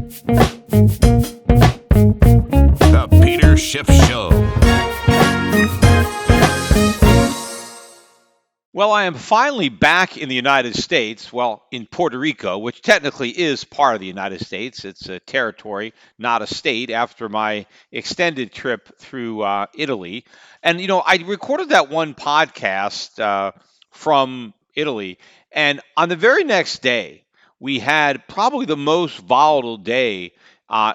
The Peter Schiff Show. Well, I am finally back in the United States, well, in Puerto Rico, which technically is part of the United States. It's a territory, not a state, after my extended trip through Italy. And, I recorded that one podcast from Italy. And on the very next day, we had probably the most volatile day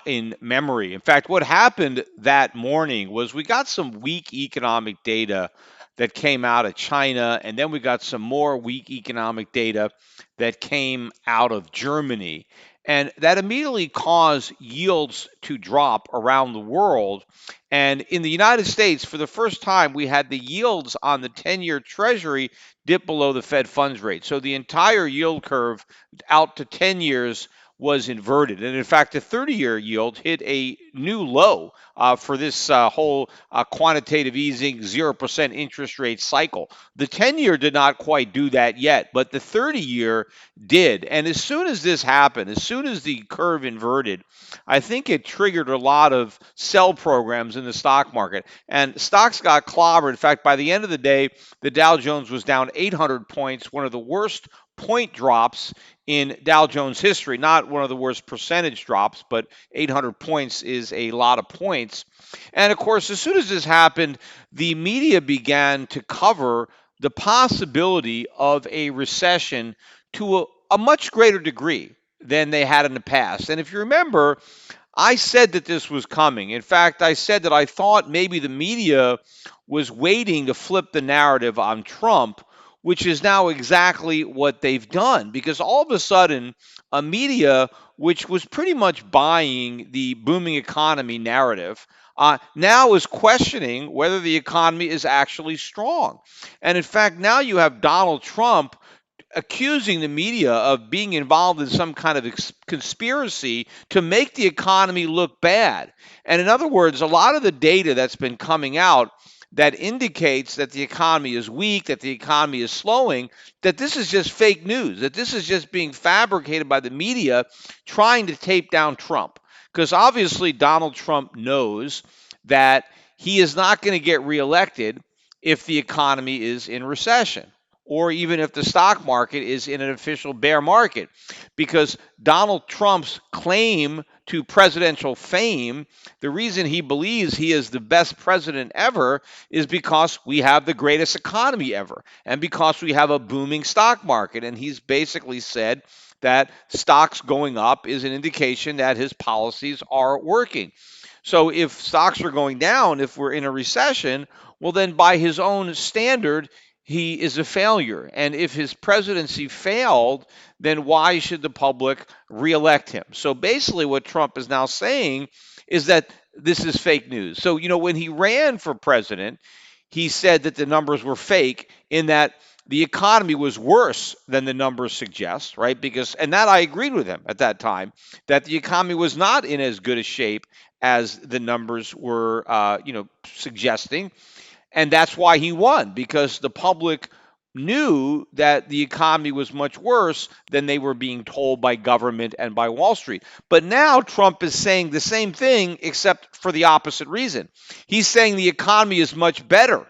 in memory. In fact, what happened that morning was we got some weak economic data that came out of China, and then we got some more weak economic data that came out of Germany. And that immediately caused yields to drop around the world. And in the United States, for the first time, we had the yields on the 10-year Treasury dip below the Fed funds rate. So the entire yield curve out to 10 years was inverted. And in fact, the 30-year yield hit a new low for this whole quantitative easing 0% interest rate cycle. The 10-year did not quite do that yet, but the 30-year did. And as soon as this happened, as soon as the curve inverted, I think it triggered a lot of sell programs in the stock market. And stocks got clobbered. In fact, by the end of the day, the Dow Jones was down 800 points, one of the worst point drops in Dow Jones history. Not one of the worst percentage drops, but 800 points is a lot of points. And of course, as soon as this happened, the media began to cover the possibility of a recession to a much greater degree than they had in the past. And if you remember, I said that this was coming. In fact, I said that I thought maybe the media was waiting to flip the narrative on Trump, which is now exactly what they've done. Because all of a sudden, a media which was pretty much buying the booming economy narrative now is questioning whether the economy is actually strong. And in fact, now you have Donald Trump accusing the media of being involved in some kind of conspiracy to make the economy look bad. And in other words, a lot of the data that's been coming out that indicates that the economy is weak, that the economy is slowing, that this is just fake news, that this is just being fabricated by the media trying to tape down Trump. Because obviously Donald Trump knows that he is not going to get reelected if the economy is in recession, or even if the stock market is in an official bear market, because Donald Trump's claim to presidential fame, the reason he believes he is the best president ever is because we have the greatest economy ever and because we have a booming stock market. And he's basically said that stocks going up is an indication that his policies are working. So if stocks are going down, if we're in a recession, well, then by his own standard, he is a failure. And if his presidency failed, then why should the public reelect him? So basically, what Trump is now saying is that this is fake news. So, when he ran for president, he said that the numbers were fake, in that the economy was worse than the numbers suggest, right? And that I agreed with him at that time, that the economy was not in as good a shape as the numbers were, suggesting. And that's why he won, because the public knew that the economy was much worse than they were being told by government and by Wall Street. But now Trump is saying the same thing, except for the opposite reason. He's saying the economy is much better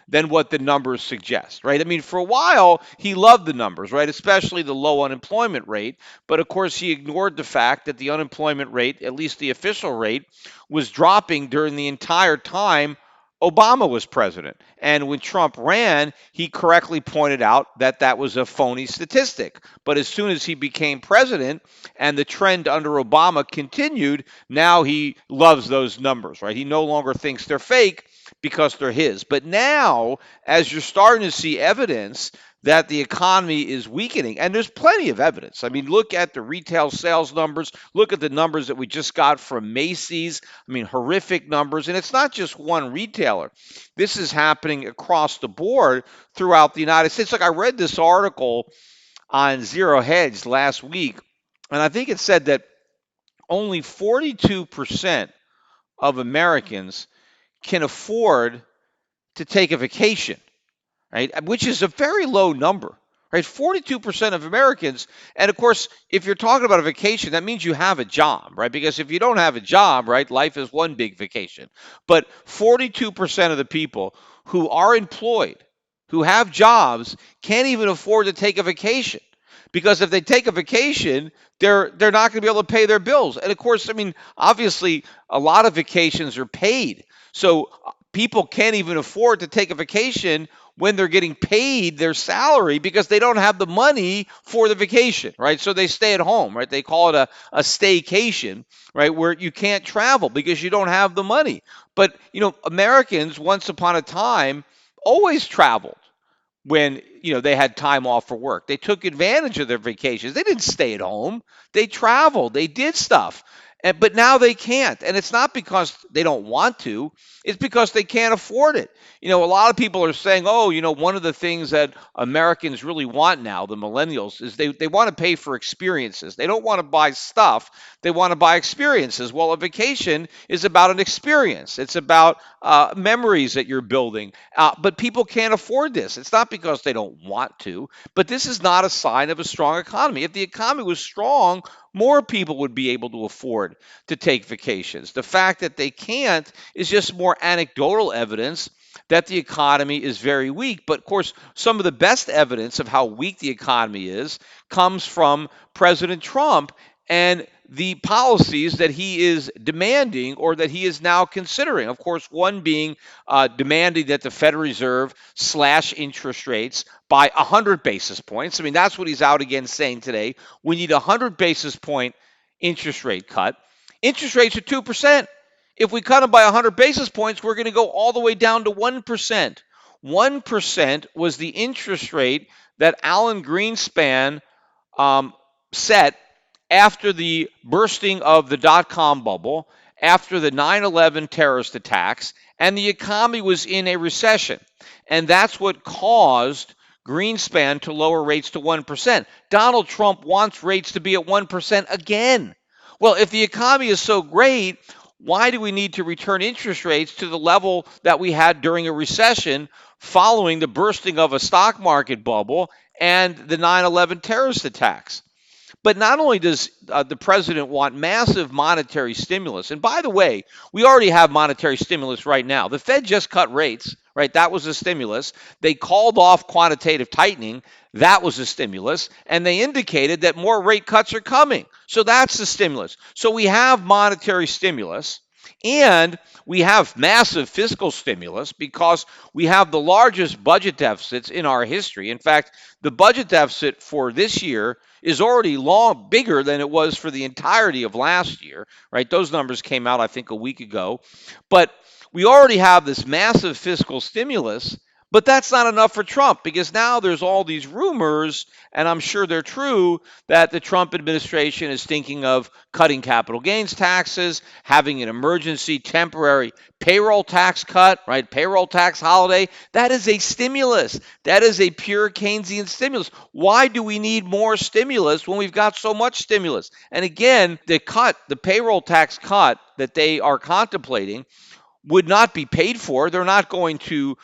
than what the numbers suggest, right? I mean, for a while, he loved the numbers, right? Especially the low unemployment rate. But of course, he ignored the fact that the unemployment rate, at least the official rate, was dropping during the entire time Obama was president. And when Trump ran, he correctly pointed out that that was a phony statistic. But as soon as he became president and the trend under Obama continued, now he loves those numbers, right? He no longer thinks they're fake because they're his. But now, as you're starting to see evidence that the economy is weakening, and there's plenty of evidence. I mean, look at the retail sales numbers. Look at the numbers that we just got from Macy's. I mean, horrific numbers. And it's not just one retailer. This is happening across the board throughout the United States. Like, I read this article on Zero Hedge last week, and I think it said that only 42% of Americans can afford to take a vacation, right? Which is a very low number. right? 42% of Americans. And of course, if you're talking about a vacation, that means you have a job, right? Because if you don't have a job, right, life is one big vacation. But 42% of the people who are employed, who have jobs, can't even afford to take a vacation. Because if they take a vacation, they're not going to be able to pay their bills. And of course, I mean, obviously, a lot of vacations are paid. So people can't even afford to take a vacation when they're getting paid their salary because they don't have the money for the vacation, right? So they stay at home, right? They call it a staycation, right? Where you can't travel because you don't have the money. But, Americans, once upon a time, always traveled when they had time off for work. They took advantage of their vacations. They didn't stay at home. They traveled. They did stuff. But now they can't. And it's not because they don't want to. It's because they can't afford it. A lot of people are saying, oh, one of the things that Americans really want now, the millennials, is they want to pay for experiences. They don't want to buy stuff. They want to buy experiences. Well, a vacation is about an experience. It's about memories that you're building. But people can't afford this. It's not because they don't want to, but this is not a sign of a strong economy. If the economy was strong, more people would be able to afford to take vacations. The fact that they can't is just more anecdotal evidence that the economy is very weak. But of course, some of the best evidence of how weak the economy is comes from President Trump and the policies that he is demanding or that he is now considering. Of course, one being demanding that the Federal Reserve slash interest rates by 100 basis points. I mean, that's what he's out again saying today. We need a 100 basis point interest rate cut. Interest rates are 2%. If we cut them by 100 basis points, we're going to go all the way down to 1%. 1% was the interest rate that Alan Greenspan set after the bursting of the dot-com bubble, after the 9/11 terrorist attacks, and the economy was in a recession. And that's what caused Greenspan to lower rates to 1%. Donald Trump wants rates to be at 1% again. Well, if the economy is so great, why do we need to return interest rates to the level that we had during a recession following the bursting of a stock market bubble and the 9/11 terrorist attacks? But not only does the president want massive monetary stimulus, and by the way, we already have monetary stimulus right now. The Fed just cut rates, right? That was a stimulus. They called off quantitative tightening. That was a stimulus. And they indicated that more rate cuts are coming. So that's the stimulus. So we have monetary stimulus. And we have massive fiscal stimulus because we have the largest budget deficits in our history. In fact, the budget deficit for this year is already long bigger than it was for the entirety of last year, right? Those numbers came out, I think, a week ago. But we already have this massive fiscal stimulus, but that's not enough for Trump because now there's all these rumors, and I'm sure they're true, that the Trump administration is thinking of cutting capital gains taxes, having an emergency temporary payroll tax cut, right? Payroll tax holiday. That is a stimulus. That is a pure Keynesian stimulus. Why do we need more stimulus when we've got so much stimulus? And again, the payroll tax cut that they are contemplating would not be paid for. They're not going to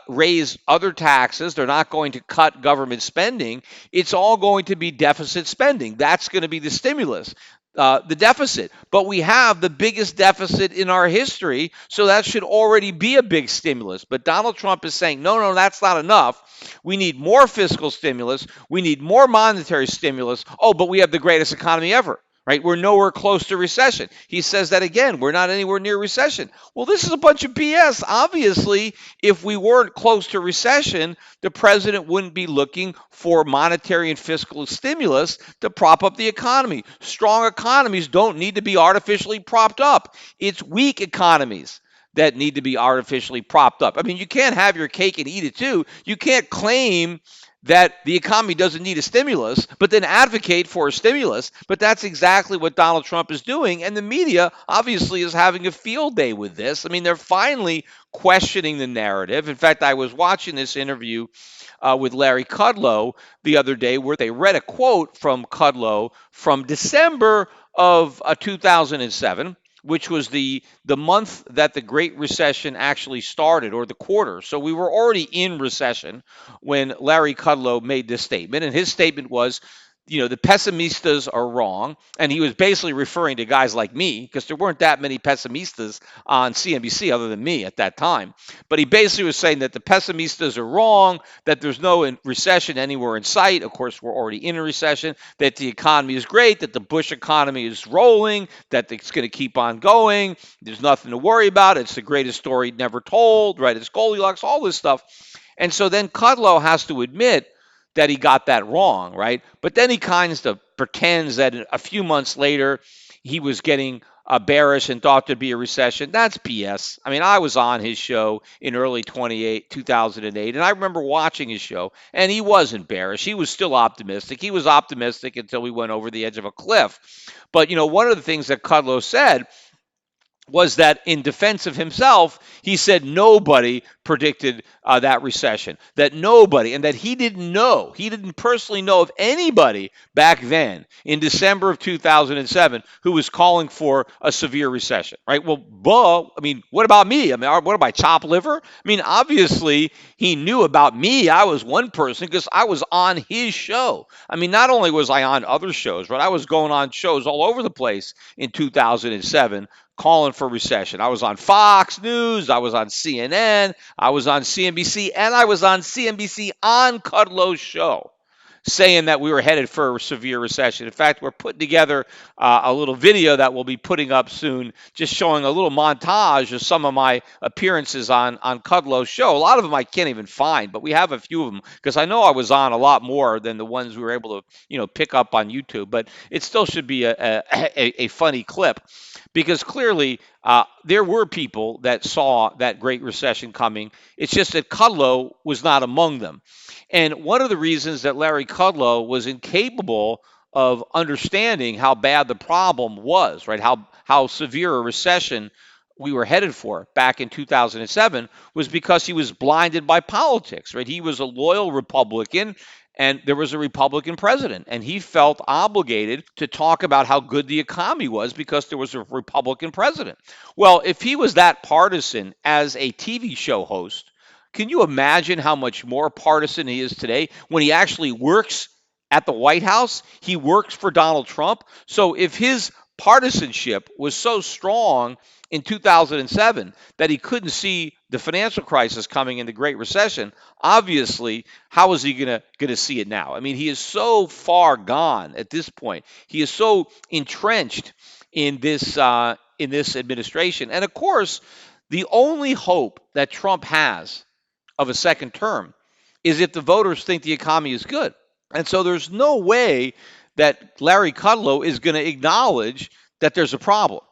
raise other taxes. They're not going to cut government spending. It's all going to be deficit spending. That's going to be the stimulus, the deficit. But we have the biggest deficit in our history, so that should already be a big stimulus. But Donald Trump is saying, no, that's not enough. We need more fiscal stimulus. We need more monetary stimulus. Oh, but we have the greatest economy ever. Right? We're nowhere close to recession. He says that again. We're not anywhere near recession. Well, this is a bunch of BS. Obviously, if we weren't close to recession, the president wouldn't be looking for monetary and fiscal stimulus to prop up the economy. Strong economies don't need to be artificially propped up. It's weak economies that need to be artificially propped up. I mean, you can't have your cake and eat it too. You can't claim that the economy doesn't need a stimulus, but then advocate for a stimulus. But that's exactly what Donald Trump is doing. And the media obviously is having a field day with this. I mean, they're finally questioning the narrative. In fact, I was watching this interview with Larry Kudlow the other day where they read a quote from Kudlow from December of 2007. which was the month that the Great Recession actually started, or the quarter. So we were already in recession when Larry Kudlow made this statement, and his statement was, the pessimistas are wrong, and he was basically referring to guys like me because there weren't that many pessimistas on CNBC other than me at that time. But he basically was saying that the pessimistas are wrong, that there's no recession anywhere in sight. Of course, we're already in a recession. That the economy is great, that the Bush economy is rolling, that it's going to keep on going. There's nothing to worry about. It's the greatest story never told, right? It's Goldilocks, all this stuff. And so then Kudlow has to admit that he got that wrong, right? But then he kind of pretends that a few months later he was getting bearish and thought there'd be a recession. That's BS. I mean, I was on his show in early 2008, and I remember watching his show, and he wasn't bearish. He was still optimistic. He was optimistic until we went over the edge of a cliff. But, one of the things that Kudlow said was that in defense of himself, he said nobody predicted that recession, that nobody, and that he didn't personally know of anybody back then in December of 2007 who was calling for a severe recession, right? Well, I mean, what about me? I mean, what am I, chopped liver? I mean, obviously, he knew about me. I was one person because I was on his show. I mean, not only was I on other shows, but I was going on shows all over the place in 2007 calling for recession. I was on Fox News, I was on CNN, I was on CNBC, and I was on CNBC on Kudlow's show saying that we were headed for a severe recession. In fact, we're putting together a little video that we'll be putting up soon, just showing a little montage of some of my appearances on Kudlow's show. A lot of them I can't even find, but we have a few of them because I know I was on a lot more than the ones we were able to, pick up on YouTube. But it still should be a funny clip because clearly there were people that saw that Great Recession coming. It's just that Kudlow was not among them. And one of the reasons that Larry Kudlow was incapable of understanding how bad the problem was, right? How severe a recession we were headed for back in 2007 was because he was blinded by politics, right? He was a loyal Republican and there was a Republican president, and he felt obligated to talk about how good the economy was because there was a Republican president. Well, if he was that partisan as a TV show host, can you imagine how much more partisan he is today when he actually works at the White House? He works for Donald Trump. So if his partisanship was so strong in 2007 that he couldn't see the financial crisis coming in the Great Recession, obviously, how is he gonna see it now? I mean, he is so far gone at this point. He is so entrenched in this administration, and of course, the only hope that Trump has of a second term is if the voters think the economy is good. And so there's no way that Larry Kudlow is going to acknowledge that there's a problem.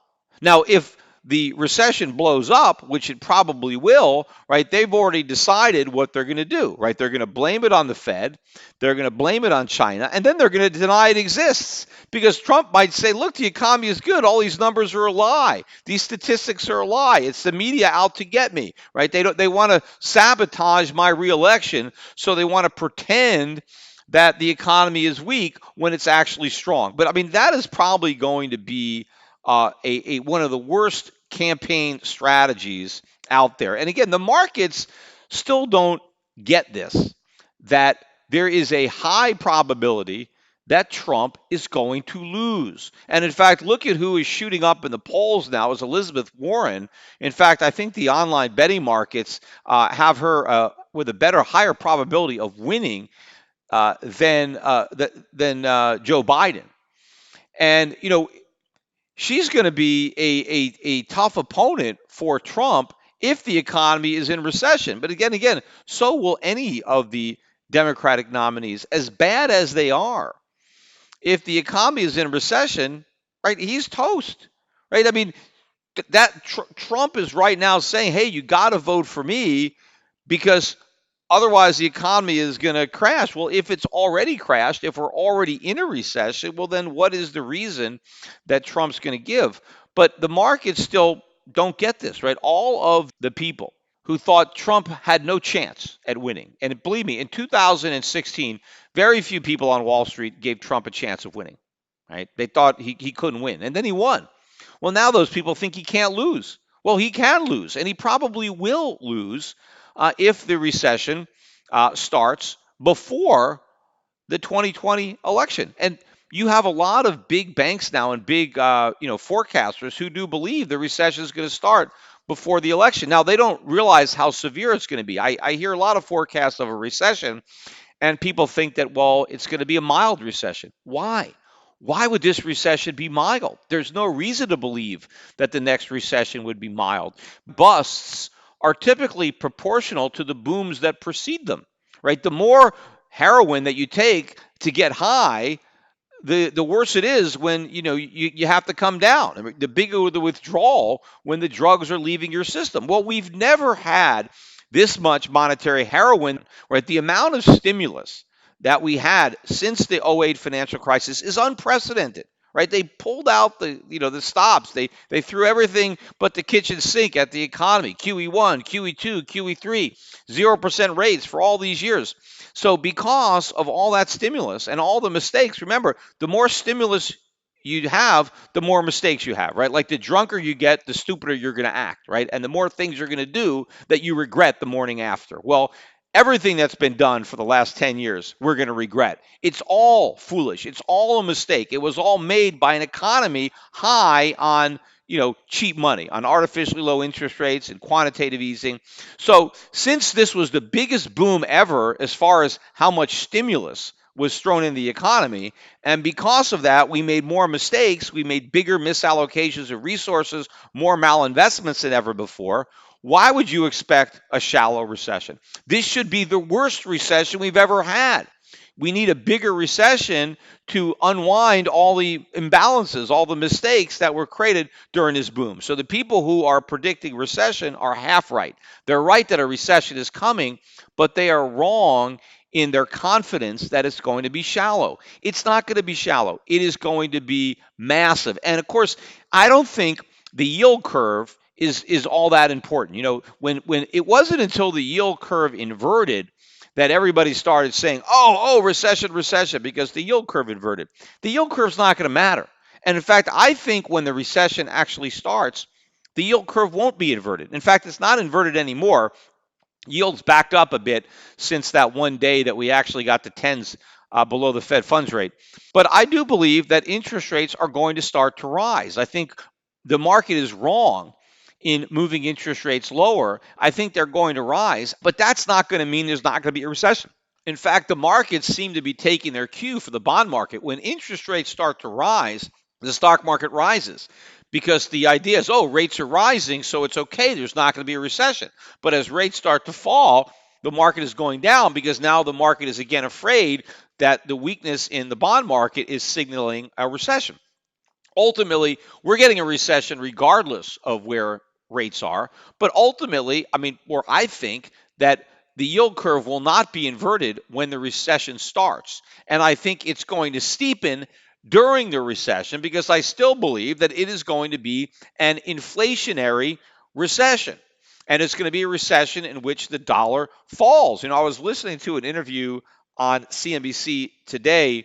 Now, if the recession blows up, which it probably will, right, they've already decided what they're going to do, right? They're going to blame it on the Fed, they're going to blame it on China, and then they're going to deny it exists because Trump might say, look, the economy is good. All these numbers are a lie. These statistics are a lie. It's the media out to get me, right? They want to sabotage my reelection, so they want to pretend that the economy is weak when it's actually strong. But I mean, that is probably going to be one of the worst campaign strategies out there. And again, the markets still don't get this, that there is a high probability that Trump is going to lose. And in fact, look at who is shooting up in the polls now is Elizabeth Warren. In fact, I think the online betting markets have her with a higher probability of winning than Joe Biden. And, she's going to be a tough opponent for Trump if the economy is in recession. But again, so will any of the Democratic nominees, as bad as they are. If the economy is in recession, right, he's toast, right? I mean, Trump is right now saying, hey, you got to vote for me because otherwise the economy is going to crash. Well, if it's already crashed, if we're already in a recession, well, then what is the reason that Trump's going to give? But the markets still don't get this, right? All of the people who thought Trump had no chance at winning, and believe me, in 2016, very few people on Wall Street gave Trump a chance of winning, right? They thought he couldn't win, and then he won. Well, now those people think he can't lose. Well, he can lose, and he probably will lose if the recession starts before the 2020 election. And you have a lot of big banks now and big, forecasters who do believe the recession is going to start before the election. Now, they don't realize how severe it's going to be. I hear a lot of forecasts of a recession, and people think that, well, it's going to be a mild recession. Why? Why would this recession be mild? There's no reason to believe that the next recession would be mild. Busts are typically proportional to the booms that precede them, right? The more heroin that you take to get high, the worse it is when you have to come down. I mean, the bigger the withdrawal when the drugs are leaving your system. Well, we've never had this much monetary heroin, right? The amount of stimulus that we had since the '08 financial crisis is unprecedented. Right? They pulled out the stops. They threw everything but the kitchen sink at the economy. QE1, QE2, QE3, 0% rates for all these years. So because of all that stimulus and all the mistakes, remember, the more stimulus you have, the more mistakes you have, right? Like the drunker you get, the stupider you're going to act, right? And the more things you're going to do that you regret the morning after. Well, everything that's been done for the last 10 years, we're going to regret. It's all foolish. It's all a mistake. It was all made by an economy high on, cheap money, on artificially low interest rates and quantitative easing. So, since this was the biggest boom ever as far as how much stimulus was thrown in the economy, and because of that, we made more mistakes, we made bigger misallocations of resources, more malinvestments than ever before. Why would you expect a shallow recession? This should be the worst recession we've ever had. We need a bigger recession to unwind all the imbalances, all the mistakes that were created during this boom. So the people who are predicting recession are half right. They're right that a recession is coming, but they are wrong in their confidence that it's going to be shallow. It's not going to be shallow. It is going to be massive. And of course, I don't think the yield curve is all that important. When it wasn't until the yield curve inverted that everybody started saying, oh, recession, recession, because the yield curve inverted. The yield curve's not going to matter. And in fact, I think when the recession actually starts, the yield curve won't be inverted. In fact, it's not inverted anymore. Yields backed up a bit since that one day that we actually got the tens below the Fed funds rate. But I do believe that interest rates are going to start to rise. I think the market is wrong in moving interest rates lower. I think they're going to rise, but that's not going to mean there's not going to be a recession. In fact, the markets seem to be taking their cue for the bond market. When interest rates start to rise, the stock market rises because the idea is, oh, rates are rising, so it's okay. There's not going to be a recession. But as rates start to fall, the market is going down because now the market is again afraid that the weakness in the bond market is signaling a recession. Ultimately, we're getting a recession regardless of where rates are. But ultimately, I think that the yield curve will not be inverted when the recession starts. And I think it's going to steepen during the recession because I still believe that it is going to be an inflationary recession. And it's going to be a recession in which the dollar falls. I was listening to an interview on CNBC today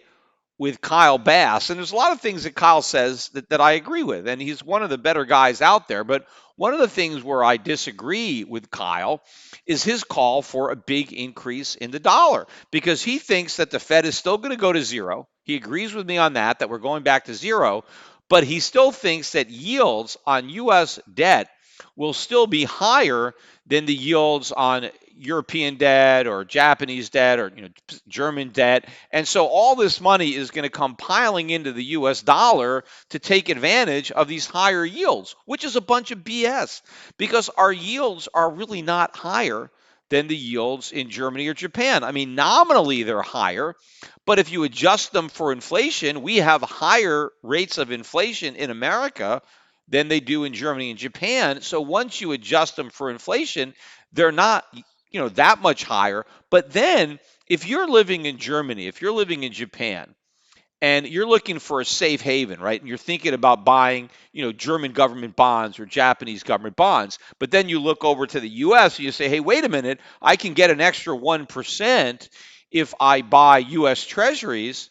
with Kyle Bass. And there's a lot of things that Kyle says that I agree with. And he's one of the better guys out there. But one of the things where I disagree with Kyle is his call for a big increase in the dollar because he thinks that the Fed is still going to go to zero. He agrees with me on that we're going back to zero. But he still thinks that yields on U.S. debt will still be higher than the yields on European debt or Japanese debt or German debt. And so all this money is going to come piling into the US dollar to take advantage of these higher yields, which is a bunch of BS because our yields are really not higher than the yields in Germany or Japan. Nominally they're higher, but if you adjust them for inflation, we have higher rates of inflation in America than they do in Germany and Japan. So once you adjust them for inflation, they're not that much higher. But then if you're living in Germany, if you're living in Japan, and you're looking for a safe haven, right? And you're thinking about buying, German government bonds or Japanese government bonds, but then you look over to the US and you say, hey, wait a minute, I can get an extra 1% if I buy US treasuries.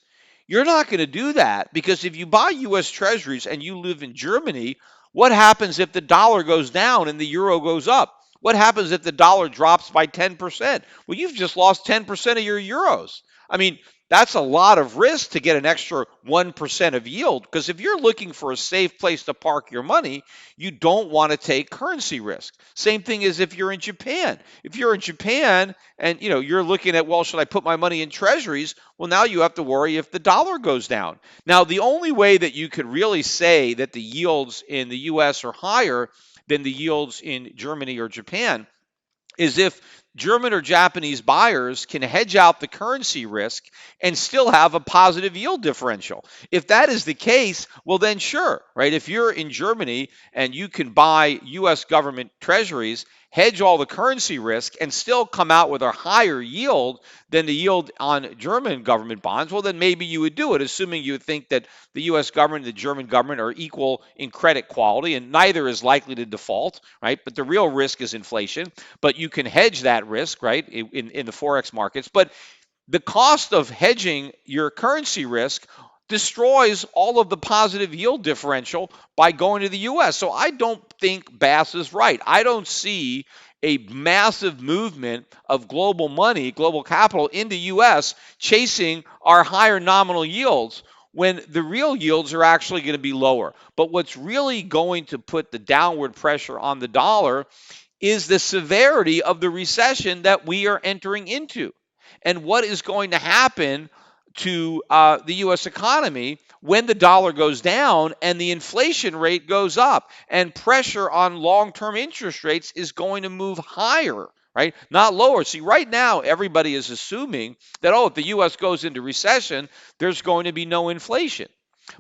You're not going to do that because if you buy US Treasuries and you live in Germany, what happens if the dollar goes down and the euro goes up? What happens if the dollar drops by 10%? Well, you've just lost 10% of your euros. I mean, that's a lot of risk to get an extra 1% of yield because if you're looking for a safe place to park your money, you don't want to take currency risk. Same thing as if you're in Japan. If you're in Japan and you're looking at, well, should I put my money in treasuries? Well, now you have to worry if the dollar goes down. Now, the only way that you could really say that the yields in the US are higher than the yields in Germany or Japan is if German or Japanese buyers can hedge out the currency risk and still have a positive yield differential. If that is the case, well, then sure, right? If you're in Germany and you can buy US government treasuries, hedge all the currency risk, and still come out with a higher yield than the yield on German government bonds, well, then maybe you would do it, assuming you think that the US government and the German government are equal in credit quality, and neither is likely to default, right? But the real risk is inflation. But you can hedge that risk, right, in the Forex markets. But the cost of hedging your currency risk destroys all of the positive yield differential by going to the US. So I don't think Bass is right. I don't see a massive movement of global money, global capital into US chasing our higher nominal yields when the real yields are actually going to be lower. But what's really going to put the downward pressure on the dollar is the severity of the recession that we are entering into. And what is going to happen to the U.S. economy when the dollar goes down and the inflation rate goes up and pressure on long-term interest rates is going to move higher, right? Not lower. See, right now, everybody is assuming that, oh, if the U.S. goes into recession, there's going to be no inflation.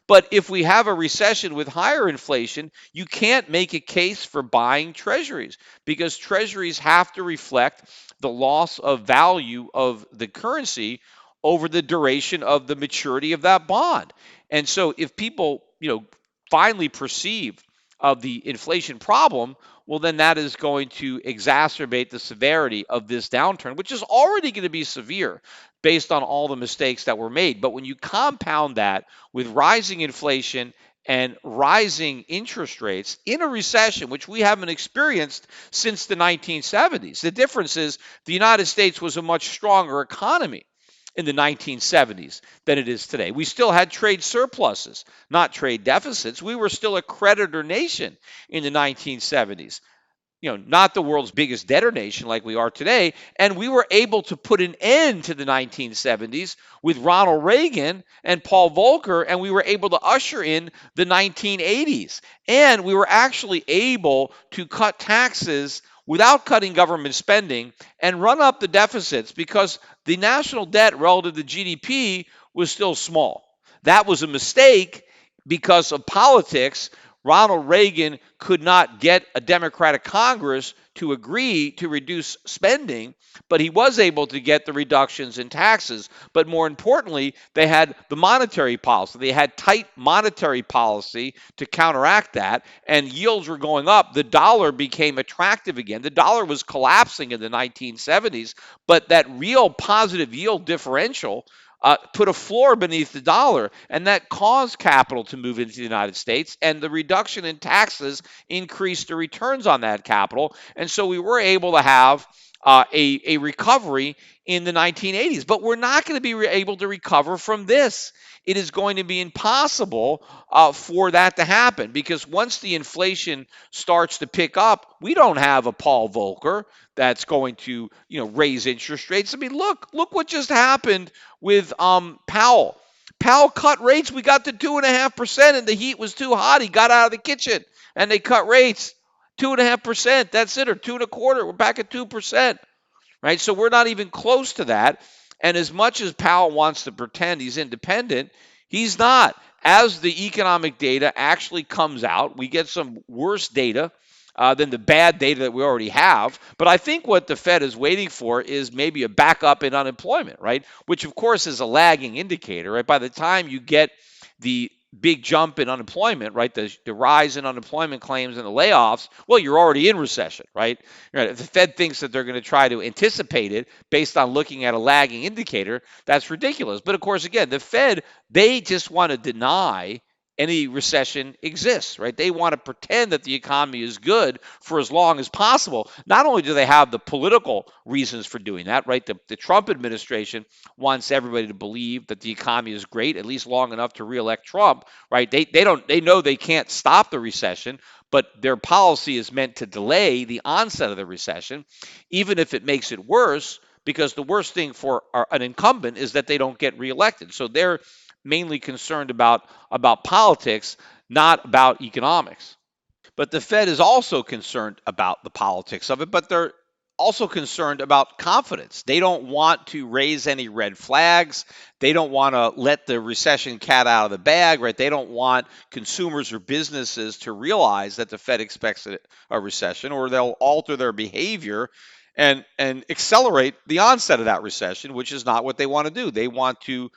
But if we have a recession with higher inflation, you can't make a case for buying treasuries because treasuries have to reflect the loss of value of the currency over the duration of the maturity of that bond. And so if people, finally perceive of the inflation problem, well, then that is going to exacerbate the severity of this downturn, which is already going to be severe based on all the mistakes that were made. But when you compound that with rising inflation and rising interest rates in a recession, which we haven't experienced since the 1970s, the difference is the United States was a much stronger economy in the 1970s than it is today. We still had trade surpluses, not trade deficits. We were still a creditor nation in the 1970s. Not the world's biggest debtor nation like we are today. And we were able to put an end to the 1970s with Ronald Reagan and Paul Volcker, and we were able to usher in the 1980s. And we were actually able to cut taxes without cutting government spending and run up the deficits because the national debt relative to GDP was still small. That was a mistake because of politics. Ronald Reagan could not get a Democratic Congress to agree to reduce spending, but he was able to get the reductions in taxes. But more importantly, they had the monetary policy. They had tight monetary policy to counteract that, and yields were going up. The dollar became attractive again. The dollar was collapsing in the 1970s, but that real positive yield differential put a floor beneath the dollar, and that caused capital to move into the United States, and the reduction in taxes increased the returns on that capital, and so we were able to have a recovery in the 1980s. But we're not going to be able to recover from this. It is going to be impossible for that to happen because once the inflation starts to pick up, we don't have a Paul Volcker that's going to raise interest rates. I mean, look what just happened with Powell. Powell cut rates. We got to 2.5%, and the heat was too hot. He got out of the kitchen, and they cut rates 2.5%. That's it, or 2.25. We're back at 2%, right? So we're not even close to that. And as much as Powell wants to pretend he's independent, he's not. As the economic data actually comes out, we get some worse data than the bad data that we already have. But I think what the Fed is waiting for is maybe a backup in unemployment, right? Which, of course, is a lagging indicator, right? By the time you get the big jump in unemployment, right? The rise in unemployment claims and the layoffs, well, you're already in recession, right? Right. If the Fed thinks that they're going to try to anticipate it based on looking at a lagging indicator, that's ridiculous. But of course, again, the Fed, they just want to deny any recession exists, right? They want to pretend that the economy is good for as long as possible. Not only do they have the political reasons for doing that, right? The Trump administration wants everybody to believe that the economy is great, at least long enough to reelect Trump, right? They know they can't stop the recession, but their policy is meant to delay the onset of the recession, even if it makes it worse, because the worst thing for an incumbent is that they don't get reelected. So they're mainly concerned about politics, not about economics. But the Fed is also concerned about the politics of it, but they're also concerned about confidence. They don't want to raise any red flags. They don't want to let the recession cat out of the bag, right? They don't want consumers or businesses to realize that the Fed expects a recession, or they'll alter their behavior and accelerate the onset of that recession, which is not what they want to do. They want to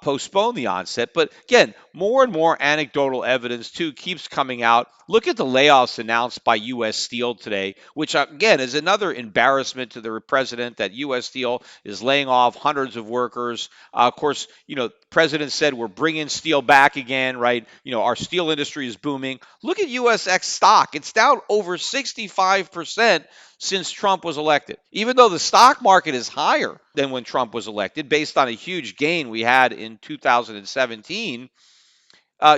postpone the onset. But again, more and more anecdotal evidence too keeps coming out. Look at the layoffs announced by U.S. Steel today, which again is another embarrassment to the president that U.S. Steel is laying off hundreds of workers. Of course, the president said we're bringing steel back again, right? Our steel industry is booming. Look at USX stock; it's down over 65% since Trump was elected, even though the stock market is higher than when Trump was elected, based on a huge gain we had in 2017.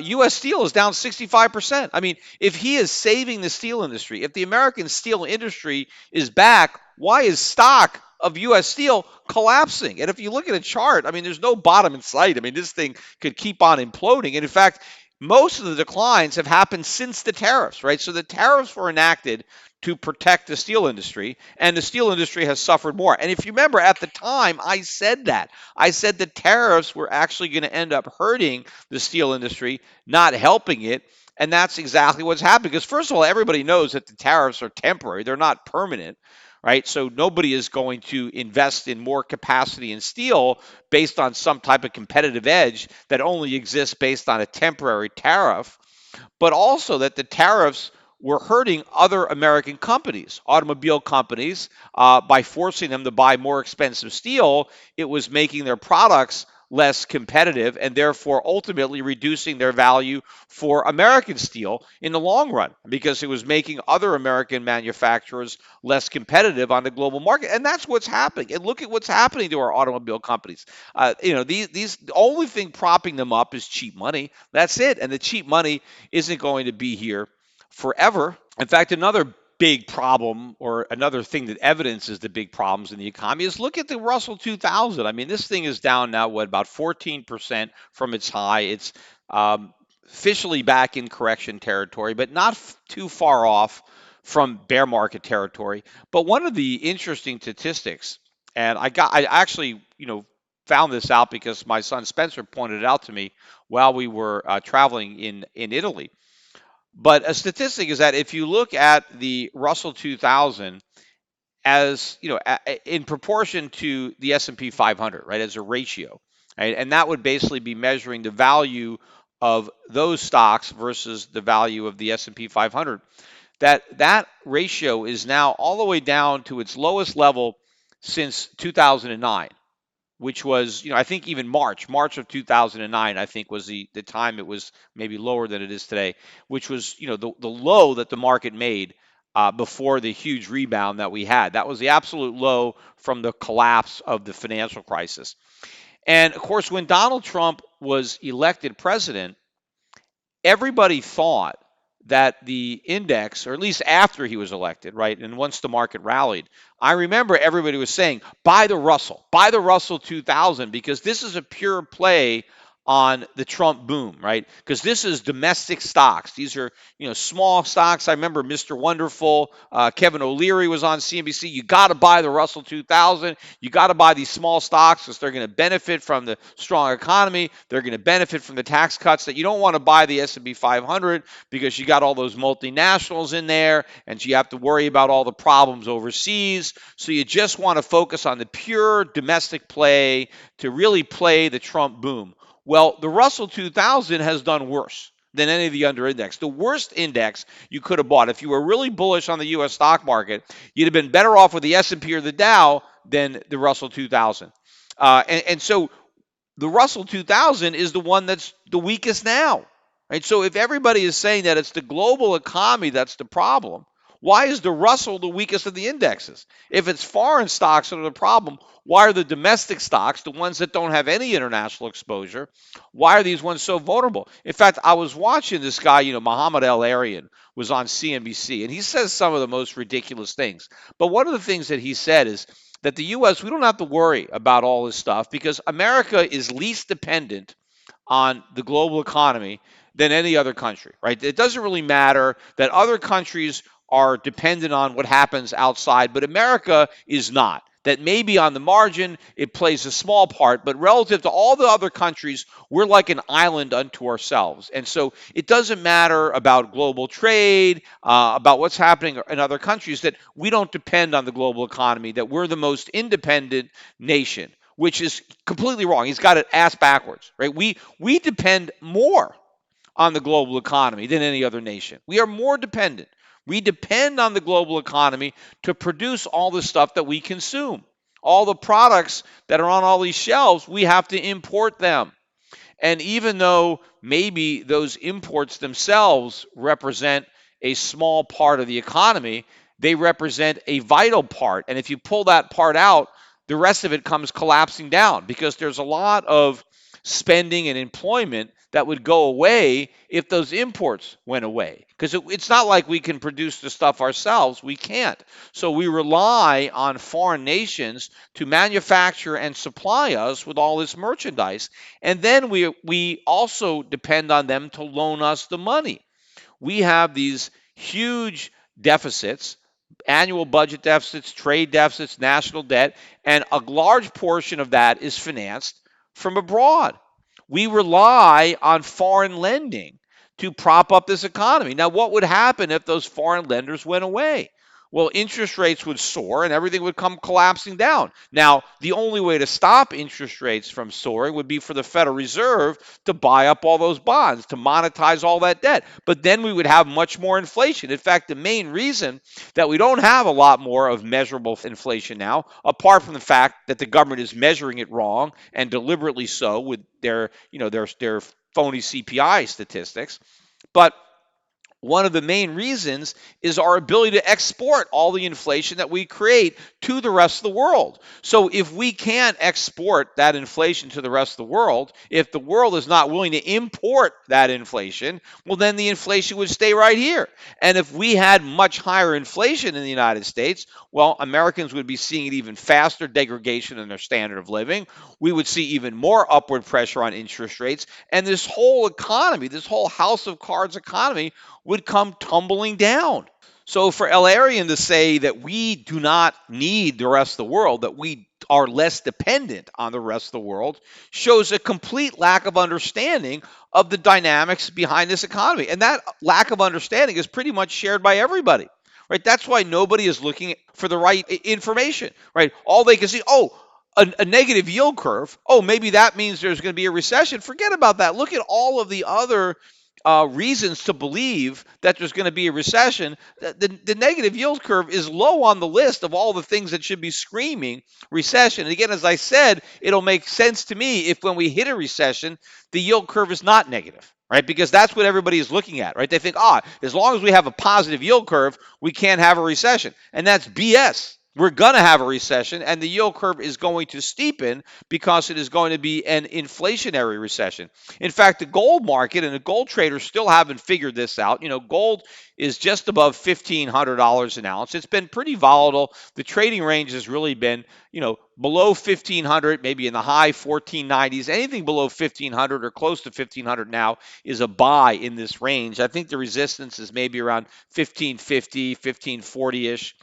U.S. Steel is down 65%. I mean, if he is saving the steel industry, if the American steel industry is back, why is stock of U.S. Steel collapsing? And if you look at a chart, I mean, there's no bottom in sight. I mean, this thing could keep on imploding. And in fact, most of the declines have happened since the tariffs, right? So the tariffs were enacted to protect the steel industry, and the steel industry has suffered more. And if you remember at the time, I said that. I said the tariffs were actually going to end up hurting the steel industry, not helping it. And that's exactly what's happening. Because, first of all, everybody knows that the tariffs are temporary, they're not permanent, right? So nobody is going to invest in more capacity in steel based on some type of competitive edge that only exists based on a temporary tariff, but also that the tariffs were hurting other American companies, automobile companies, by forcing them to buy more expensive steel. It was making their products less competitive and therefore ultimately reducing their value for American steel in the long run, because it was making other American manufacturers less competitive on the global market. And that's what's happening. And look at what's happening to our automobile companies. These the only thing propping them up is cheap money. That's it. And the cheap money isn't going to be here forever. In fact, another big problem, or another thing that evidences the big problems in the economy, is look at the Russell 2000. I mean, this thing is down now, about 14% from its high. It's officially back in correction territory, but not too far off from bear market territory. But one of the interesting statistics, and I actually, found this out because my son Spencer pointed it out to me while we were traveling in Italy. But a statistic is that if you look at the Russell 2000 as, in proportion to the S&P 500, right, as a ratio, right, and that would basically be measuring the value of those stocks versus the value of the S&P 500, that ratio is now all the way down to its lowest level since 2009, which was, I think even March of 2009, I think was the time it was maybe lower than it is today, which was, the low that the market made before the huge rebound that we had. That was the absolute low from the collapse of the financial crisis. And of course, when Donald Trump was elected president, everybody thought that the index, or at least after he was elected, right, and once the market rallied, I remember everybody was saying, buy the Russell 2000, because this is a pure play on the Trump boom, right? Because this is domestic stocks. These are, small stocks. I remember Mr. Wonderful, Kevin O'Leary was on CNBC. You got to buy the Russell 2000. You got to buy these small stocks because they're going to benefit from the strong economy. They're going to benefit from the tax cuts. That you don't want to buy the S&P 500 because you got all those multinationals in there and you have to worry about all the problems overseas. So you just want to focus on the pure domestic play to really play the Trump boom. Well, the Russell 2000 has done worse than any of the under index. The worst index you could have bought if you were really bullish on the U.S. stock market, you'd have been better off with the S&P or the Dow than the Russell 2000. And so the Russell 2000 is the one that's the weakest now. Right? So if everybody is saying that it's the global economy that's the problem, why is the Russell the weakest of the indexes? If it's foreign stocks that are the problem, why are the domestic stocks, the ones that don't have any international exposure, why are these ones so vulnerable? In fact, I was watching this guy, Muhammad El-Arian was on CNBC, and he says some of the most ridiculous things. But one of the things that he said is that the U.S., we don't have to worry about all this stuff because America is least dependent on the global economy than any other country, right? It doesn't really matter that other countries are dependent on what happens outside, but America is not. That maybe on the margin it plays a small part, but relative to all the other countries, we're like an island unto ourselves. And so it doesn't matter about global trade, about what's happening in other countries, that we don't depend on the global economy, that we're the most independent nation, which is completely wrong. He's got it ass backwards, right? We depend more on the global economy than any other nation. We are more dependent. We depend on the global economy to produce all the stuff that we consume. All the products that are on all these shelves, we have to import them. And even though maybe those imports themselves represent a small part of the economy, they represent a vital part. And if you pull that part out, the rest of it comes collapsing down because there's a lot of spending and employment that would go away if those imports went away. Because it's not like we can produce the stuff ourselves. We can't. So we rely on foreign nations to manufacture and supply us with all this merchandise. And then we also depend on them to loan us the money. We have these huge deficits, annual budget deficits, trade deficits, national debt, and a large portion of that is financed from abroad. We rely on foreign lending to prop up this economy. Now, what would happen if those foreign lenders went away? Well, interest rates would soar and everything would come collapsing down. Now, the only way to stop interest rates from soaring would be for the Federal Reserve to buy up all those bonds, to monetize all that debt. But then we would have much more inflation. In fact, the main reason that we don't have a lot more of measurable inflation now, apart from the fact that the government is measuring it wrong and deliberately so with their phony CPI statistics, but one of the main reasons is our ability to export all the inflation that we create to the rest of the world. So if we can't export that inflation to the rest of the world, if the world is not willing to import that inflation, well, then the inflation would stay right here. And if we had much higher inflation in the United States, well, Americans would be seeing an even faster degradation in their standard of living. We would see even more upward pressure on interest rates. And this whole economy, this whole house of cards economy, would come tumbling down. So for El-Arian to say that we do not need the rest of the world, that we are less dependent on the rest of the world, shows a complete lack of understanding of the dynamics behind this economy. And that lack of understanding is pretty much shared by everybody. Right? That's why nobody is looking for the right information. Right? All they can see, a negative yield curve. Oh, maybe that means there's going to be a recession. Forget about that. Look at all of the other reasons to believe that there's going to be a recession. The negative yield curve is low on the list of all the things that should be screaming recession. And again, as I said, it'll make sense to me if when we hit a recession, the yield curve is not negative. Right? Because that's what everybody is looking at, right? They think, as long as we have a positive yield curve, we can't have a recession. And that's BS. We're going to have a recession, and the yield curve is going to steepen because it is going to be an inflationary recession. In fact, the gold market and the gold traders still haven't figured this out. Gold is just above $1,500 an ounce. It's been pretty volatile. The trading range has really been, below 1,500, maybe in the high 1490s. Anything below 1,500 or close to 1,500 now is a buy in this range. I think the resistance is maybe around 1,550, 1,540-ish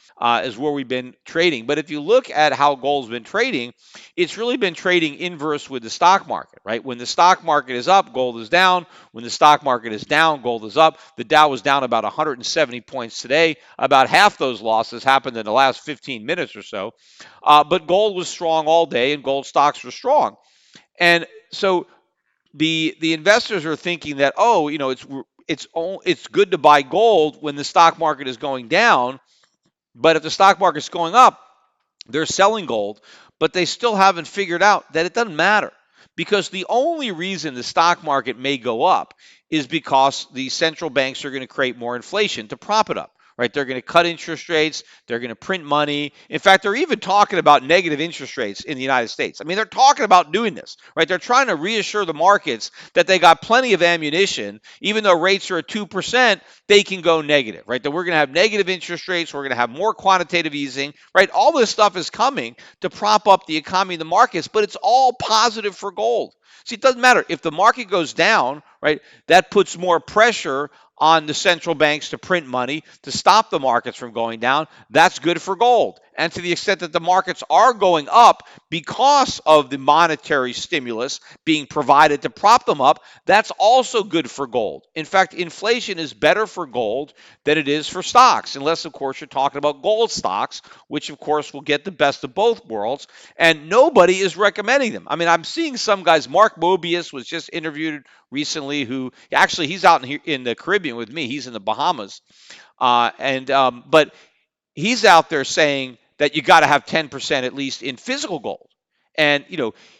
is where we've been trading. But if you look at how gold's been trading, it's really been trading inverse with the stock market, right? When the stock market is up, gold is down. When the stock market is down, gold is up. The Dow was down about 170 points today. About half those losses happened in the last 15 minutes or so. But gold was strong all day, and gold stocks were strong. And so the investors are thinking that, oh, it's good to buy gold when the stock market is going down, but if the stock market's going up, they're selling gold, but they still haven't figured out that it doesn't matter, because the only reason the stock market may go up is because the central banks are going to create more inflation to prop it up. Right? They're going to cut interest rates. They're going to print money. In fact, they're even talking about negative interest rates in the United States. I mean, they're talking about doing this, right? They're trying to reassure the markets that they got plenty of ammunition. Even though rates are at 2%, they can go negative, right? That we're going to have negative interest rates. We're going to have more quantitative easing, right? All this stuff is coming to prop up the economy and the markets, but it's all positive for gold. See, it doesn't matter. If the market goes down, right, that puts more pressure on the central banks to print money to stop the markets from going down. That's good for gold. And to the extent that the markets are going up because of the monetary stimulus being provided to prop them up, that's also good for gold. In fact, inflation is better for gold than it is for stocks, unless, of course, you're talking about gold stocks, which, of course, will get the best of both worlds. And nobody is recommending them. I mean, I'm seeing some guys. Mark Mobius was just interviewed recently, who actually he's out in the Caribbean with me. He's in the Bahamas, but he's out there saying that you got to have 10% at least in physical gold. And,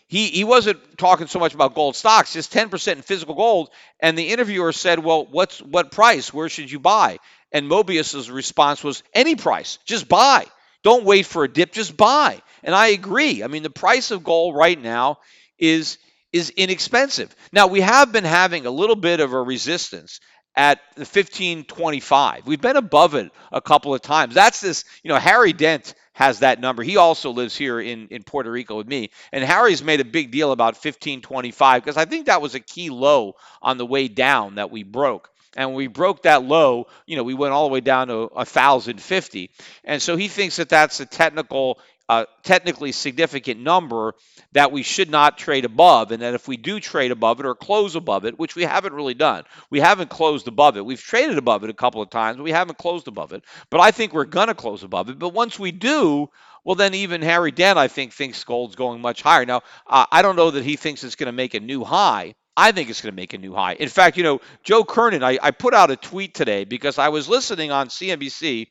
he wasn't talking so much about gold stocks, just 10% in physical gold. And the interviewer said, well, what price? Where should you buy? And Mobius's response was, any price, just buy. Don't wait for a dip, just buy. And I agree. I mean, the price of gold right now is inexpensive. Now, we have been having a little bit of a resistance at the 1525. We've been above it a couple of times. That's this, Harry Dent has that number. He also lives here in Puerto Rico with me. And Harry's made a big deal about 1525 because I think that was a key low on the way down that we broke. And when we broke that low, we went all the way down to 1,050. And so he thinks that that's a technically significant number that we should not trade above, and that if we do trade above it or close above it, which we haven't really done, we haven't closed above it. We've traded above it a couple of times, but we haven't closed above it. But I think we're going to close above it. But once we do, well, then even Harry Dent, I think, thinks gold's going much higher. Now, I don't know that he thinks it's going to make a new high. I think it's going to make a new high. In fact, Joe Kernan, I put out a tweet today because I was listening on CNBC,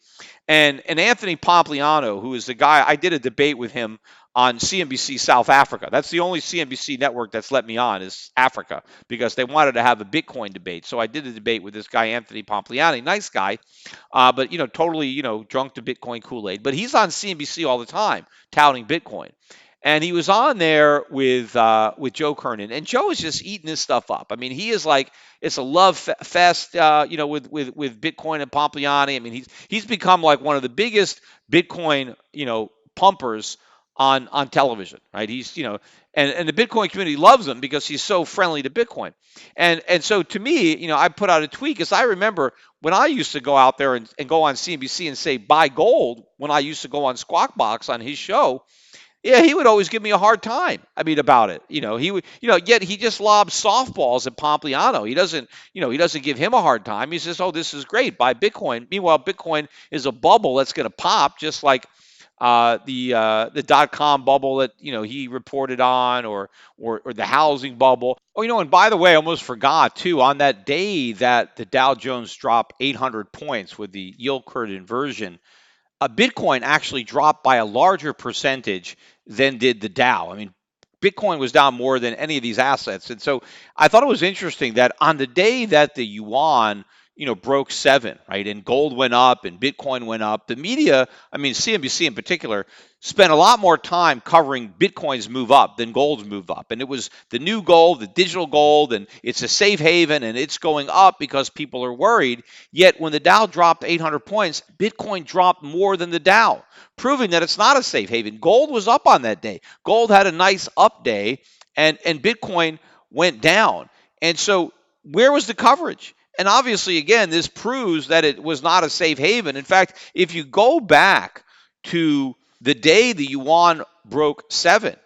and Anthony Pompliano, who is the guy, I did a debate with him on CNBC South Africa. That's the only CNBC network that's let me on, is Africa, because they wanted to have a Bitcoin debate. So I did a debate with this guy, Anthony Pompliano, nice guy, but, totally, drunk to Bitcoin Kool-Aid. But he's on CNBC all the time touting Bitcoin. And he was on there with Joe Kernan, and Joe is just eating this stuff up. I mean, he is like, it's a love fest, with Bitcoin and Pompliani. I mean, he's become like one of the biggest Bitcoin, pumpers on television, right? He's, and the Bitcoin community loves him because he's so friendly to Bitcoin. And so to me, I put out a tweet because I remember when I used to go out there and go on CNBC and say buy gold, when I used to go on Squawk Box on his show. Yeah, he would always give me a hard time. I mean, about it. He would, yet he just lobs softballs at Pompliano. He doesn't give him a hard time. He says, "Oh, this is great. Buy Bitcoin." Meanwhile, Bitcoin is a bubble that's going to pop, just like the .com bubble that he reported on, or the housing bubble. Oh, and by the way, I almost forgot too. On that day that the Dow Jones dropped 800 points with the yield curve inversion, Bitcoin actually dropped by a larger percentage than did the Dow. I mean, Bitcoin was down more than any of these assets. And so I thought it was interesting that on the day that the yuan, broke 7, right, and gold went up and Bitcoin went up, the media, I mean, CNBC in particular, spent a lot more time covering Bitcoin's move up than gold's move up. And it was the new gold, the digital gold, and it's a safe haven, and it's going up because people are worried. Yet when the Dow dropped 800 points, Bitcoin dropped more than the Dow, proving that it's not a safe haven. Gold was up on that day. Gold had a nice up day, and Bitcoin went down. And so where was the coverage? And obviously, again, this proves that it was not a safe haven. In fact, if you go back to the day the yuan broke 7,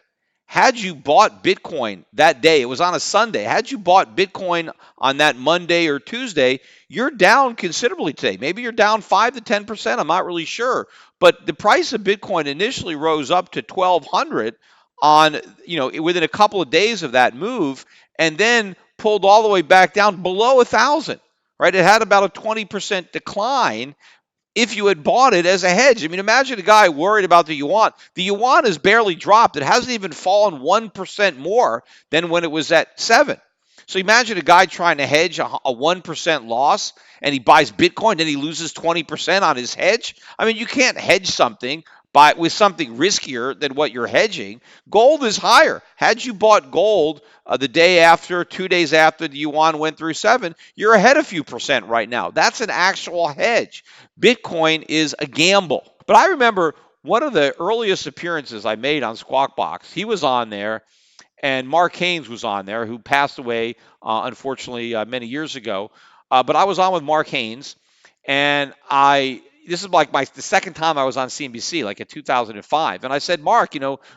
had you bought Bitcoin that day, it was on a Sunday, had you bought Bitcoin on that Monday or Tuesday, you're down considerably today. Maybe you're down 5 to 10%. I'm not really sure. But the price of Bitcoin initially rose up to 1,200 on, within a couple of days of that move. and then pulled all the way back down below 1,000. Right? It had about a 20% decline if you had bought it as a hedge. I mean, imagine a guy worried about the yuan. The yuan has barely dropped. It hasn't even fallen 1% more than when it was at 7. So imagine a guy trying to hedge a 1% loss and he buys Bitcoin and he loses 20% on his hedge. I mean, you can't hedge something with something riskier than what you're hedging. Gold is higher. Had you bought gold the day after, 2 days after the yuan went through 7, you're ahead a few percent right now. That's an actual hedge. Bitcoin is a gamble. But I remember one of the earliest appearances I made on Squawk Box. He was on there, and Mark Haynes was on there, who passed away, unfortunately, many years ago. But I was on with Mark Haynes, and this is like the second time I was on CNBC, like in 2005. And I said, Mark,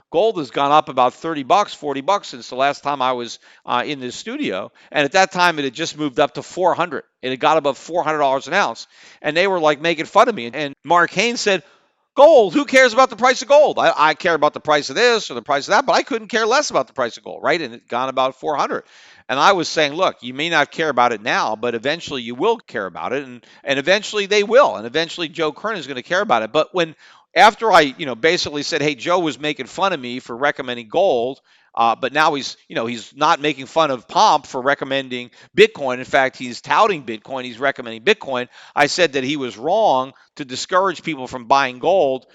gold has gone up about $30, $40 since the last time I was in this studio. And at that time, it had just moved up to 400. It had got above $400 an ounce. And they were like making fun of me. And Mark Haynes said, gold, who cares about the price of gold? I care about the price of this or the price of that, but I couldn't care less about the price of gold, right? And it gone about 400. And I was saying, look, you may not care about it now, but eventually you will care about it, and eventually they will, and eventually Joe Kernan is going to care about it. But after I, basically said, hey, Joe was making fun of me for recommending gold, but now he's not making fun of Pomp for recommending Bitcoin. In fact, he's touting Bitcoin. He's recommending Bitcoin. I said that he was wrong to discourage people from buying gold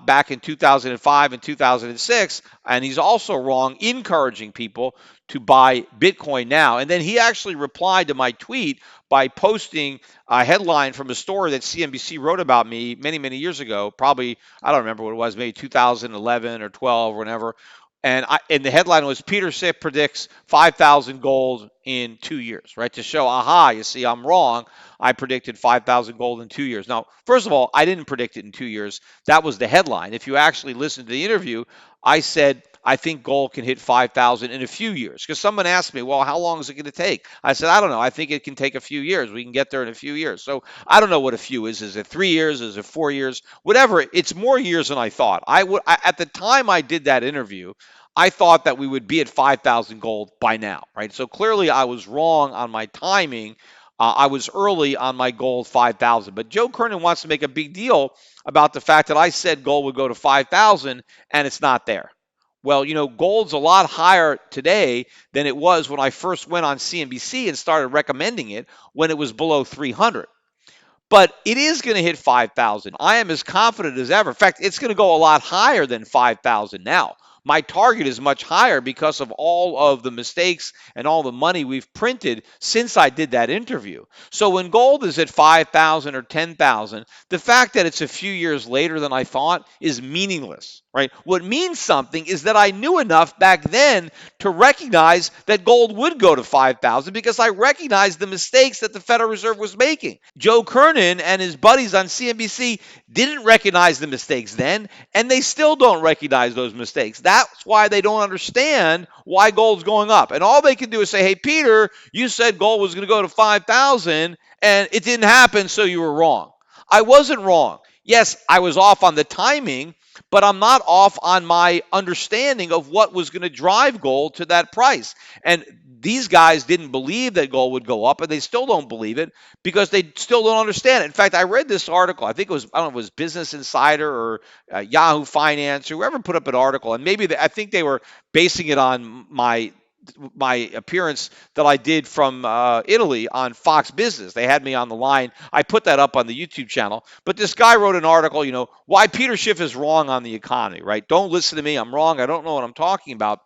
back in 2005 and 2006, and he's also wrong encouraging people to buy Bitcoin now. And then he actually replied to my tweet by posting a headline from a story that CNBC wrote about me many, many years ago. Probably, I don't remember what it was, maybe 2011 or 12 or whatever. And the headline was Peter Schiff predicts 5,000 gold in 2 years, right? To show, aha, you see, I'm wrong. I predicted 5,000 gold in 2 years. Now, first of all, I didn't predict it in 2 years. That was the headline. If you actually listen to the interview, I said I think gold can hit 5,000 in a few years. Because someone asked me, well, how long is it going to take? I said, I don't know. I think it can take a few years. We can get there in a few years. So I don't know what a few is. Is it 3 years? Is it 4 years? Whatever. It's more years than I thought. At the time I did that interview, I thought that we would be at 5,000 gold by now, right? So clearly I was wrong on my timing. I was early on my gold 5,000. But Joe Kernan wants to make a big deal about the fact that I said gold would go to 5,000 and it's not there. Well, gold's a lot higher today than it was when I first went on CNBC and started recommending it when it was below 300. But it is going to hit 5,000. I am as confident as ever. In fact, it's going to go a lot higher than 5,000 now. My target is much higher because of all of the mistakes and all the money we've printed since I did that interview. So when gold is at 5,000 or 10,000, the fact that it's a few years later than I thought is meaningless, right? What means something is that I knew enough back then to recognize that gold would go to 5,000 because I recognized the mistakes that the Federal Reserve was making. Joe Kernan and his buddies on CNBC didn't recognize the mistakes then, and they still don't recognize those mistakes. That's why they don't understand why gold's going up. And all they can do is say, hey, Peter, you said gold was going to go to 5,000 and it didn't happen, so you were wrong. I wasn't wrong. Yes, I was off on the timing, but I'm not off on my understanding of what was going to drive gold to that price. And these guys didn't believe that gold would go up, and they still don't believe it because they still don't understand it. In fact, I read this article. I think it was, I don't know, it was Business Insider or Yahoo Finance or whoever put up an article, and I think they were basing it on my appearance that I did from Italy on Fox Business. They had me on the line. I put that up on the YouTube channel. But this guy wrote an article, why Peter Schiff is wrong on the economy, right? Don't listen to me. I'm wrong. I don't know what I'm talking about.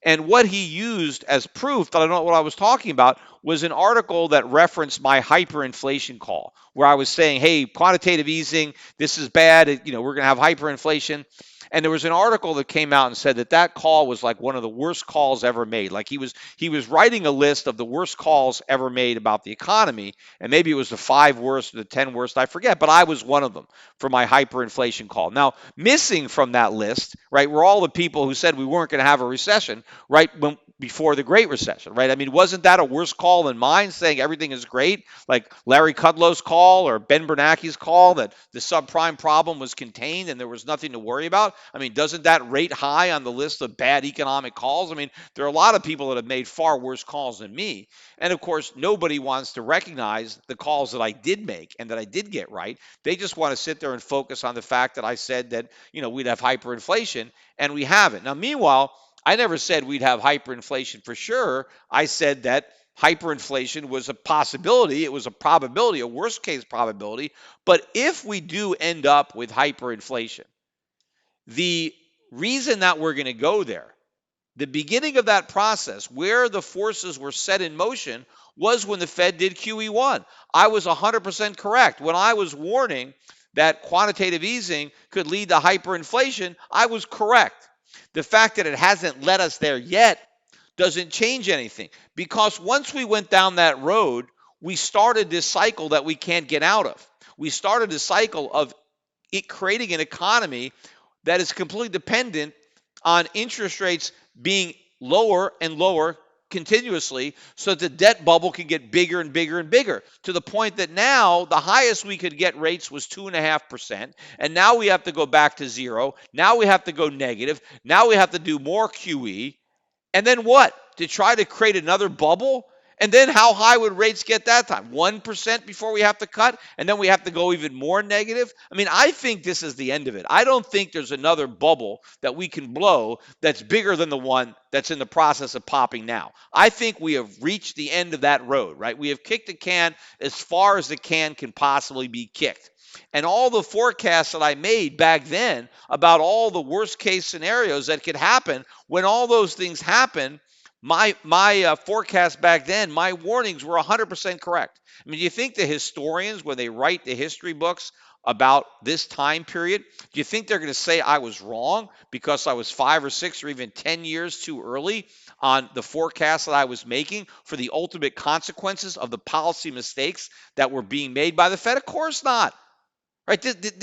And what he used as proof that I don't know what I was talking about was an article that referenced my hyperinflation call, where I was saying, hey, quantitative easing, this is bad. We're going to have hyperinflation. And there was an article that came out and said that call was like one of the worst calls ever made. Like he was writing a list of the worst calls ever made about the economy, and maybe it was the 5 worst or the 10 worst, I forget, but I was one of them for my hyperinflation call. Now, missing from that list, right, were all the people who said we weren't going to have a recession, right? before the Great Recession, right? I mean, wasn't that a worse call than mine saying everything is great, like Larry Kudlow's call or Ben Bernanke's call that the subprime problem was contained and there was nothing to worry about? I mean, doesn't that rate high on the list of bad economic calls? I mean, there are a lot of people that have made far worse calls than me. And of course, nobody wants to recognize the calls that I did make and that I did get right. They just want to sit there and focus on the fact that I said that, we'd have hyperinflation and we haven't. Now, meanwhile, I never said we'd have hyperinflation for sure. I said that hyperinflation was a possibility. It was a probability, a worst case probability. But if we do end up with hyperinflation, the reason that we're going to go there, the beginning of that process where the forces were set in motion was when the Fed did QE1. I was 100% correct. When I was warning that quantitative easing could lead to hyperinflation, I was correct. The fact that it hasn't led us there yet doesn't change anything because once we went down that road, we started this cycle that we can't get out of. We started a cycle of it creating an economy that is completely dependent on interest rates being lower and lower continuously so that the debt bubble can get bigger and bigger and bigger to the point that now the highest we could get rates was 2.5%. And now we have to go back to zero. Now we have to go negative. Now we have to do more QE. And then what? To try to create another bubble? And then how high would rates get that time? 1% before we have to cut? And then we have to go even more negative? I mean, I think this is the end of it. I don't think there's another bubble that we can blow that's bigger than the one that's in the process of popping now. I think we have reached the end of that road, right? We have kicked the can as far as the can possibly be kicked. And all the forecasts that I made back then about all the worst case scenarios that could happen, when all those things happen, my forecast back then, my warnings were 100% correct. I mean, do you think the historians, when they write the history books about this time period, do you think they're going to say I was wrong because I was 5 or 6 or even 10 years too early on the forecast that I was making for the ultimate consequences of the policy mistakes that were being made by the Fed? Of course not. Right?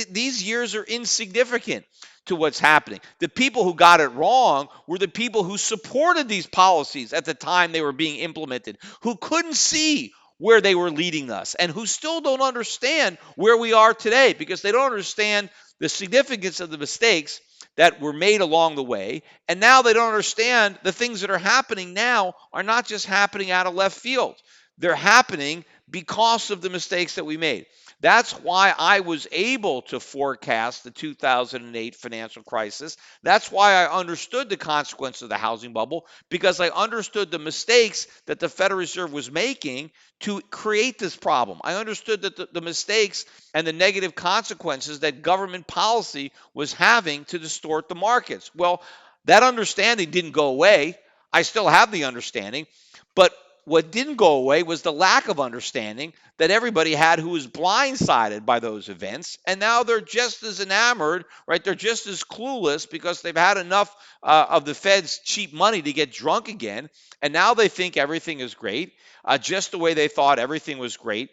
These years are insignificant to what's happening. The people who got it wrong were the people who supported these policies at the time they were being implemented, who couldn't see where they were leading us, and who still don't understand where we are today because they don't understand the significance of the mistakes that were made along the way. And now they don't understand the things that are happening now are not just happening out of left field. They're happening because of the mistakes that we made. That's why I was able to forecast the 2008 financial crisis. That's why I understood the consequence of the housing bubble, because I understood the mistakes that the Federal Reserve was making to create this problem. I understood that the mistakes and the negative consequences that government policy was having to distort the markets. Well, that understanding didn't go away. I still have the understanding, but what didn't go away was the lack of understanding that everybody had who was blindsided by those events. And now they're just as enamored, right? They're just as clueless because they've had enough of the Fed's cheap money to get drunk again. And now they think everything is great, just the way they thought everything was great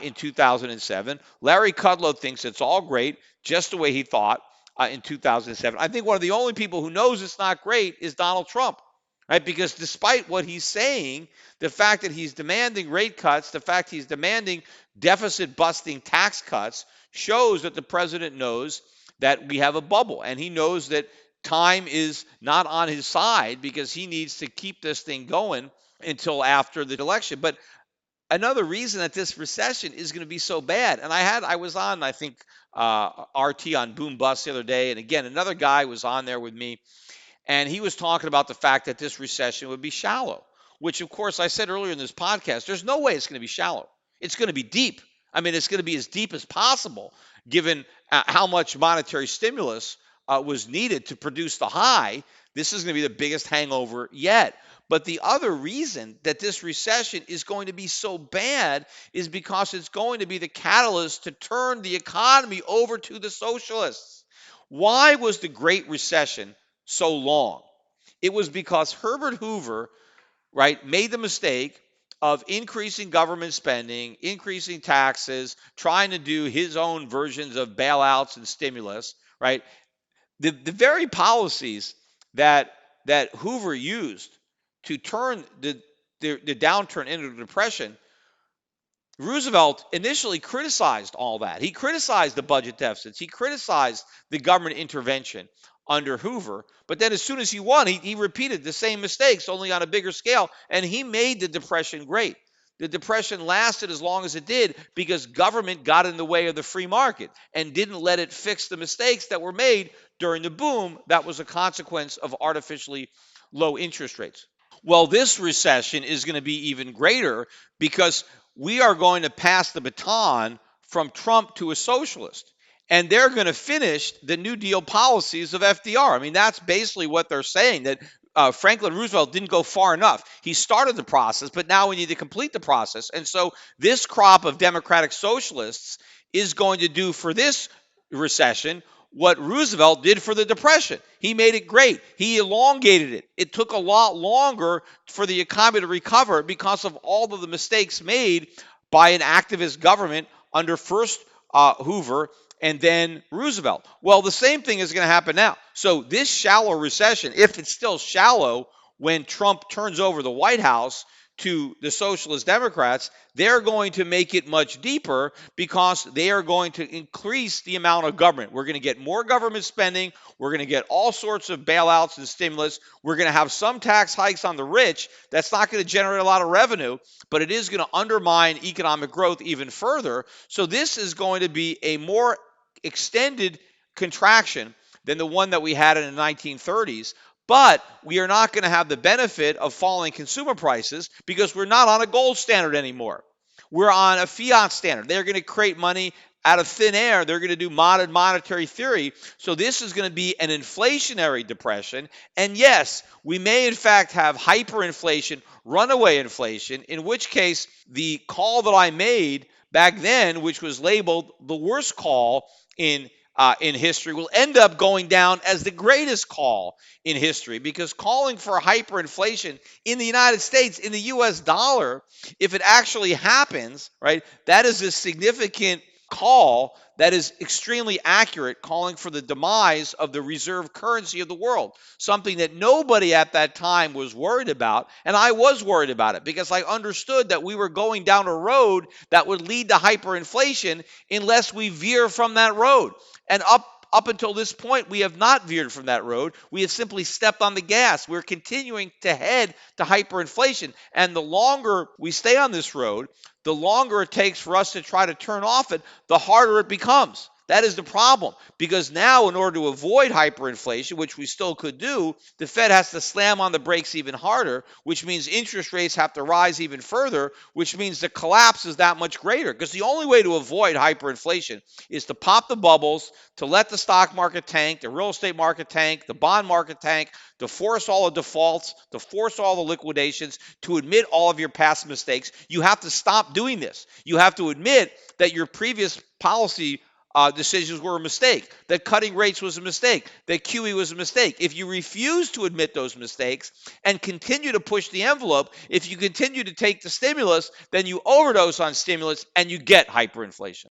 in 2007. Larry Kudlow thinks it's all great, just the way he thought in 2007. I think one of the only people who knows it's not great is Donald Trump. Right? Because despite what he's saying, the fact that he's demanding rate cuts, the fact he's demanding deficit busting tax cuts shows that the president knows that we have a bubble. And he knows that time is not on his side because he needs to keep this thing going until after the election. But another reason that this recession is going to be so bad, and I was on, I think, RT on Boom Bust the other day. And again, another guy was on there with me. And he was talking about the fact that this recession would be shallow, which, of course, I said earlier in this podcast, there's no way it's going to be shallow. It's going to be deep. I mean, it's going to be as deep as possible, given how much monetary stimulus was needed to produce the high. This is going to be the biggest hangover yet. But the other reason that this recession is going to be so bad is because it's going to be the catalyst to turn the economy over to the socialists. Why was the Great Recession so long? It was because Herbert Hoover, right, made the mistake of increasing government spending, increasing taxes, trying to do his own versions of bailouts and stimulus, right? The very policies that Hoover used to turn the downturn into a depression, Roosevelt initially criticized all that. He criticized the budget deficits. He criticized the government intervention under Hoover. But then as soon as he won, he repeated the same mistakes, only on a bigger scale. And he made the Depression great. The Depression lasted as long as it did because government got in the way of the free market and didn't let it fix the mistakes that were made during the boom that was a consequence of artificially low interest rates. Well, this recession is going to be even greater because we are going to pass the baton from Trump to a socialist. And they're going to finish the New Deal policies of FDR. I mean, that's basically what they're saying, that Franklin Roosevelt didn't go far enough. He started the process, but now we need to complete the process. And so this crop of democratic socialists is going to do for this recession what Roosevelt did for the Depression. He made it great. He elongated it. It took a lot longer for the economy to recover because of all of the mistakes made by an activist government under first Hoover and then Roosevelt. Well, the same thing is going to happen now. So this shallow recession, if it's still shallow when Trump turns over the White House to the socialist Democrats, they're going to make it much deeper because they are going to increase the amount of government. We're going to get more government spending. We're going to get all sorts of bailouts and stimulus. We're going to have some tax hikes on the rich. That's not going to generate a lot of revenue, but it is going to undermine economic growth even further. So this is going to be a more extended contraction than the one that we had in the 1930s. But we are not going to have the benefit of falling consumer prices because we're not on a gold standard anymore. We're on a fiat standard. They're going to create money out of thin air. They're going to do modern monetary theory. So this is going to be an inflationary depression. And yes, we may in fact have hyperinflation, runaway inflation, in which case the call that I made back then, which was labeled the worst call in history, will end up going down as the greatest call in history, because calling for hyperinflation in the United States, in the US dollar, if it actually happens, right, that is a significant call that is extremely accurate, calling for the demise of the reserve currency of the world, something that nobody at that time was worried about. And I was worried about it because I understood that we were going down a road that would lead to hyperinflation unless we veer from that road. And up until this point, we have not veered from that road. We have simply stepped on the gas. We're continuing to head to hyperinflation. And the longer we stay on this road, the longer it takes for us to try to turn off it, the harder it becomes. That is the problem, because now in order to avoid hyperinflation, which we still could do, the Fed has to slam on the brakes even harder, which means interest rates have to rise even further, which means the collapse is that much greater. Because the only way to avoid hyperinflation is to pop the bubbles, to let the stock market tank, the real estate market tank, the bond market tank, to force all the defaults, to force all the liquidations, to admit all of your past mistakes. You have to stop doing this. You have to admit that your previous policy decisions were a mistake, that cutting rates was a mistake, that QE was a mistake. If you refuse to admit those mistakes and continue to push the envelope, if you continue to take the stimulus, then you overdose on stimulus and you get hyperinflation.